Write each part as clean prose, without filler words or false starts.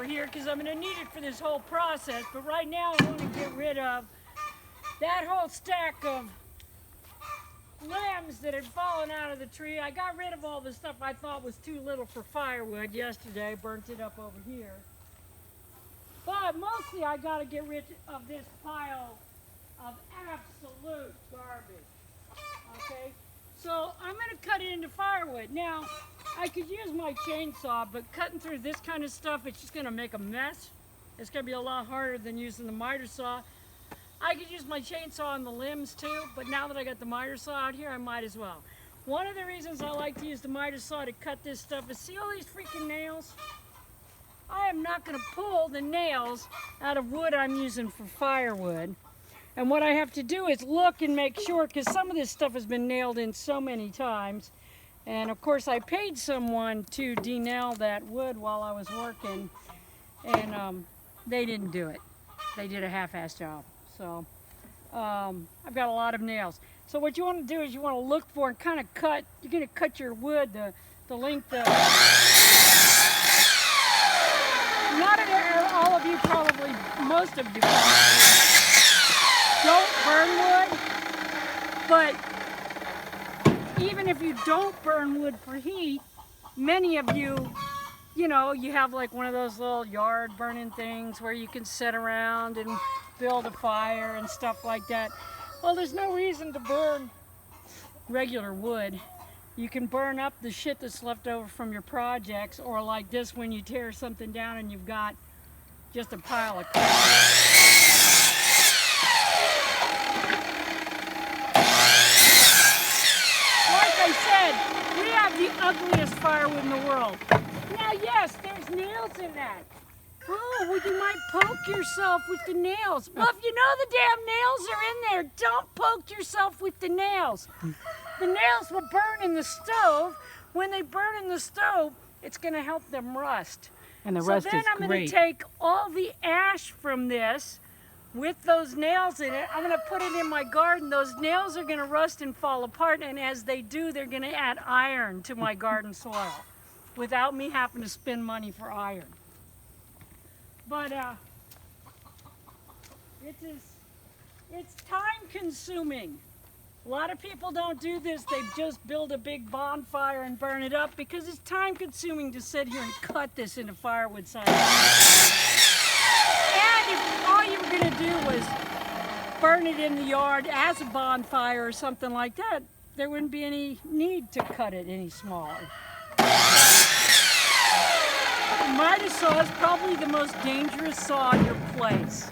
over here because I'm going to need it for this whole process. But right now I want to get rid of that whole stack of limbs that had fallen out of the tree. I got rid of all the stuff I thought was too little for firewood yesterday, burnt it up over here. But mostly I got to get rid of this pile of absolute garbage. Okay, so I'm going to cut it into firewood. Now, I could use my chainsaw, but cutting through this kind of stuff, it's just going to make a mess. It's going to be a lot harder than using the miter saw. I could use my chainsaw on the limbs too, but now that I got the miter saw out here, I might as well. One of the reasons I like to use the miter saw to cut this stuff is, see all these freaking nails? I am not going to pull the nails out of wood I'm using for firewood. And what I have to do is look and make sure, because some of this stuff has been nailed in so many times. And of course I paid someone to de-nail that wood while I was working, and they didn't do it. They did a half-assed job. So I've got a lot of nails. So what you want to do is you want to look for and kind of cut. You're going to cut your wood the length of. Not all of you probably, most of you probably don't burn wood, but even if you don't burn wood for heat, many of you, you know, you have like one of those little yard burning things where you can sit around and build a fire and stuff like that. Well, there's no reason to burn regular wood. You can burn up the shit that's left over from your projects, or like this, when you tear something down and you've got just a pile of crap. Like I said, we have the ugliest firewood in the world. Now, yes, there's nails in that. Oh, well, you might poke yourself with the nails. Well, if you know the damn nails are in there, don't poke yourself with the nails. The nails will burn in the stove. When they burn in the stove, it's going to help them rust. And the rust is great. So then I'm going to take all the ash from this with those nails in it. I'm going to put it in my garden. Those nails are going to rust and fall apart, and as they do, they're going to add iron to my garden soil without me having to spend money for iron. But it's time consuming. A lot of people don't do this. They just build a big bonfire and burn it up because it's time consuming to sit here and cut this into firewood size. And if all you were going to do was burn it in the yard as a bonfire or something like that, there wouldn't be any need to cut it any smaller. The miter saw is probably the most dangerous saw in your place.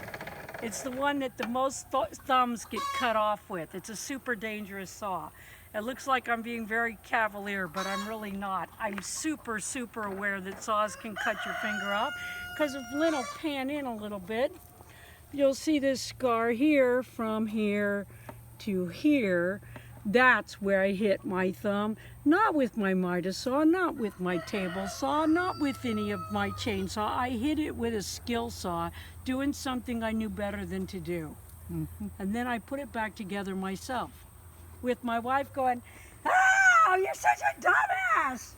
It's the one that the most thumbs get cut off with. It's a super dangerous saw. It looks like I'm being very cavalier, but I'm really not. I'm super, super aware that saws can cut your finger off, because if Lynn will pan in a little bit, you'll see this scar here from here to here. That's where I hit my thumb, not with my miter saw, not with my table saw, not with any of my chainsaw. I hit it with a skill saw, doing something I knew better than to do. And then I put it back together myself, with my wife going, "Oh, you're such a dumbass!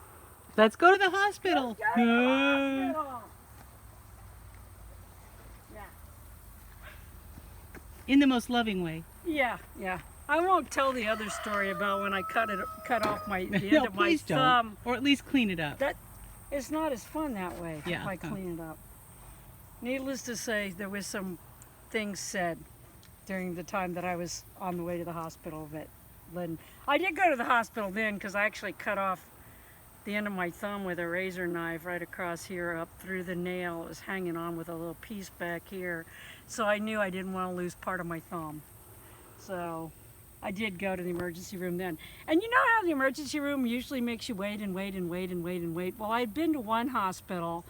Let's go to the hospital." Let's go to the hospital." Yeah. In the most loving way. Yeah, yeah. I won't tell the other story about when I cut off the end No, of my please thumb. don't. Or at least clean it up. That it's not as fun that way. Yeah. If I clean it up. Needless to say, there was some things said during the time that I was on the way to the hospital that Lynn. I did go to the hospital then because I actually cut off the end of my thumb with a razor knife right across here up through the nail. It was hanging on with a little piece back here, so I knew I didn't want to lose part of my thumb. So I did go to the emergency room then. And you know how the emergency room usually makes you wait and wait and wait and wait and wait? Well, I'd been to one hospital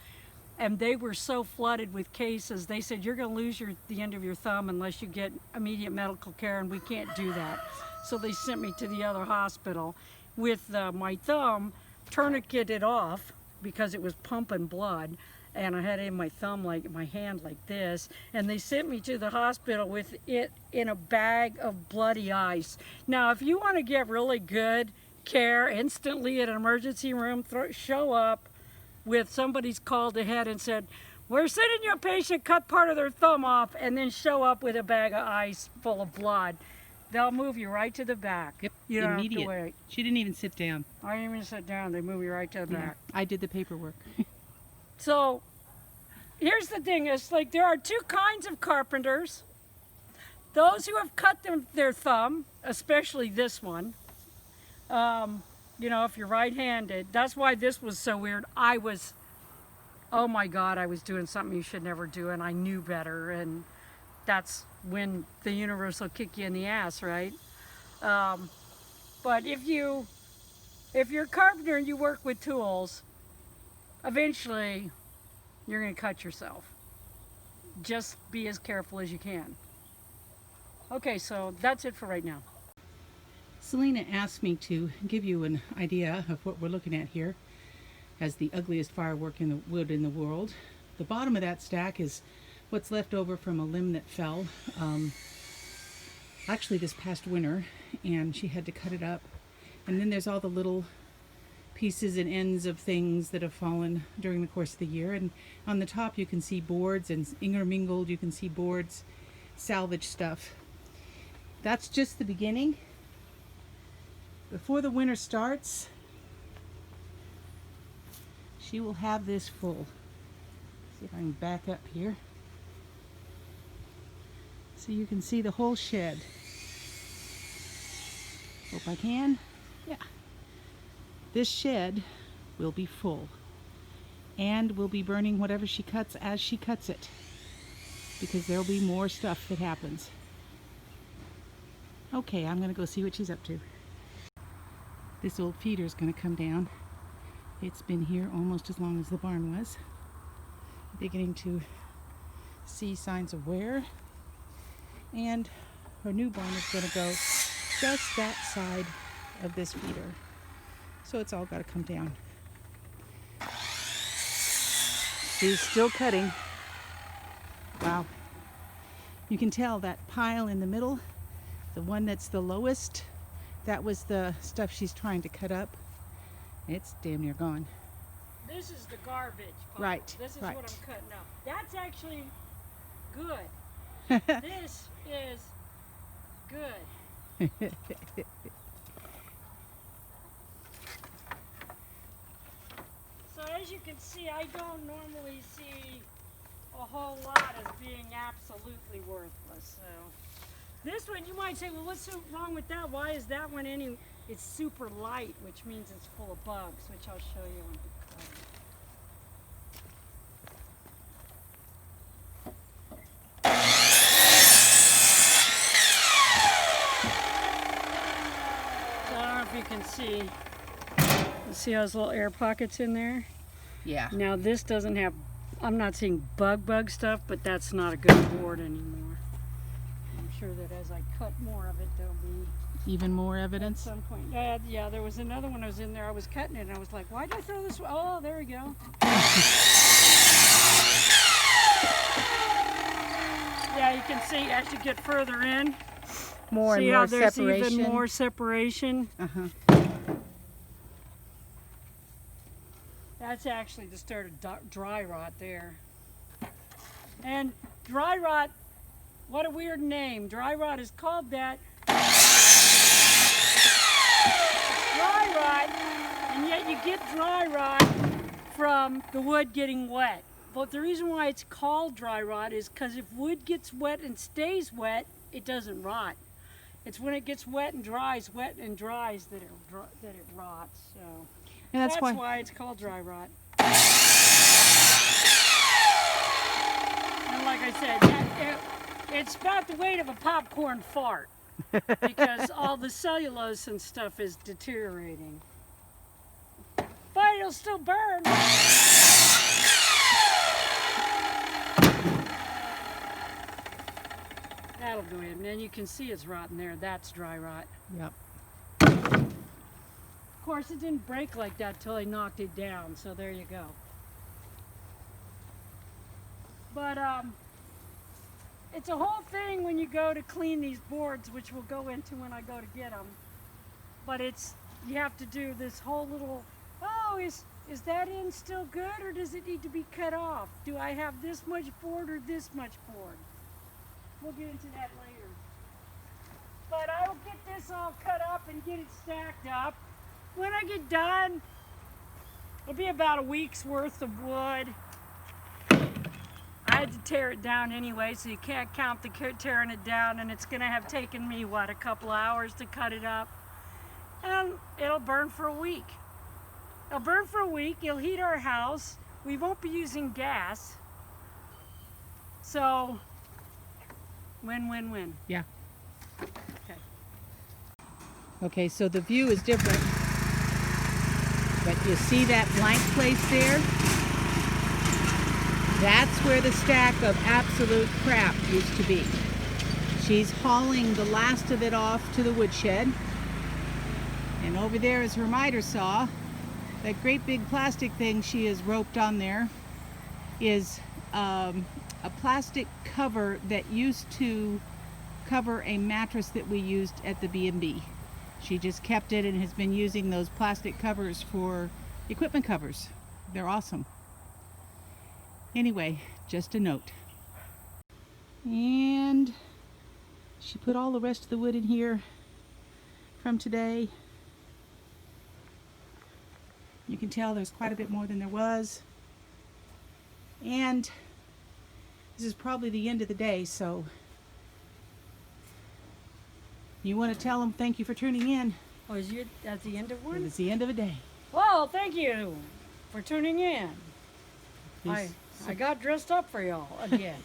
and they were so flooded with cases, they said, "You're going to lose the end of your thumb unless you get immediate medical care, and we can't do that." So they sent me to the other hospital with my thumb tourniqueted off because it was pumping blood. And I had it in my thumb, like my hand like this, and they sent me to the hospital with it in a bag of bloody ice. Now, if you want to get really good care instantly at an emergency room, show up with somebody's called ahead and said, We're sending you a patient, cut part of their thumb off, and then show up with a bag of ice full of blood. They'll move you right to the back. Yep, You don't immediate. have to wait. She didn't even sit down. I didn't even sit down. They move you right to the back. I did the paperwork. So, here's the thing. It's like there are two kinds of carpenters. Those who have cut their thumb, especially this one. You know, if you're right-handed. That's why this was so weird. Oh my God, I was doing something you should never do, and I knew better, and that's when the universe will kick you in the ass, right? But if you're a carpenter and you work with tools, eventually you're going to cut yourself. Just be as careful as you can. Okay, so that's it for right now. Selena asked me to give you an idea of what we're looking at here as the ugliest firework in the wood in the world. The bottom of that stack is what's left over from a limb that fell actually this past winter, and she had to cut it up. And then there's all the little pieces and ends of things that have fallen during the course of the year. And on the top you can see boards, and intermingled you can see boards, salvage stuff. That's just the beginning. Before the winter starts, she will have this full. See if I can back up here. So you can see the whole shed. Hope I can. Yeah. This shed will be full. And will be burning whatever she cuts as she cuts it. Because there'll be more stuff that happens. Okay, I'm going to go see what she's up to. This old feeder is going to come down. It's been here almost as long as the barn was. Beginning to see signs of wear. And her new barn is going to go just that side of this feeder. So it's all got to come down. She's still cutting. Wow. You can tell that pile in the middle, the one that's the lowest, that was the stuff she's trying to cut up. It's damn near gone. This is the garbage pile. Right. This is right. what I'm cutting up. That's actually good. This is good. So as you can see, I don't normally see a whole lot as being absolutely worthless. So this one, you might say, well, what's so wrong with that? Why is that one any? It's super light, which means it's full of bugs, which I'll show you on the cover. So I don't know if you can see. You see those little air pockets in there? Yeah. Now this doesn't have, I'm not seeing bug stuff, but that's not a good board anymore. I'm sure that as I cut more of it, there'll be Even more at evidence? some point. Yeah, there was another one I was in there, I was cutting it, and I was like, why did I throw this? Oh, there we go. Yeah, you can see as you get further in, More see and how more there's separation. even more separation. Uh-huh. That's actually the start of dry rot there. And dry rot, what a weird name. Dry rot is called that. Dry rot, and yet you get dry rot from the wood getting wet. But the reason why it's called dry rot is because if wood gets wet and stays wet, it doesn't rot. It's when it gets wet and dries that it rots. So And that's why it's called dry rot. And like I said, it's about the weight of a popcorn fart because all the cellulose and stuff is deteriorating. But it'll still burn. That'll do it. And then you can see it's rotten there. That's dry rot. Yep. Of course, it didn't break like that till I knocked it down, so there you go. But it's a whole thing when you go to clean these boards, which we'll go into when I go to get them. But you have to do this whole little, oh, So is that end still good, or does it need to be cut off? Do I have this much board or this much board? We'll get into that later. But I will get this all cut up and get it stacked up. When I get done, it'll be about a week's worth of wood. I had to tear it down anyway, so you can't count the tearing it down, and it's gonna have taken me, what, a couple hours to cut it up. And it'll burn for a week. It'll burn for a week, it'll heat our house. We won't be using gas. So, win, win, win. Yeah. Okay. Okay, so the view is different. But you see that blank place there? That's where the stack of absolute crap used to be. She's hauling the last of it off to the woodshed. And over there is her miter saw. That great big plastic thing she has roped on there is a plastic cover that used to cover a mattress that we used at the B&B. She just kept it and has been using those plastic covers for equipment covers. They're awesome. Anyway, just a note. And she put all the rest of the wood in here from today. You can tell there's quite a bit more than there was. And this is probably the end of the day, so you want to tell them thank you for tuning in. Oh, that's the end of one? It's the end of a day. Well, thank you for tuning in. I got dressed up for y'all again.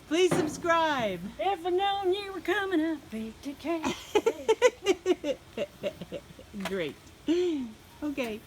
Please subscribe. If I'd known you were coming up, baked a cake. Great. Okay.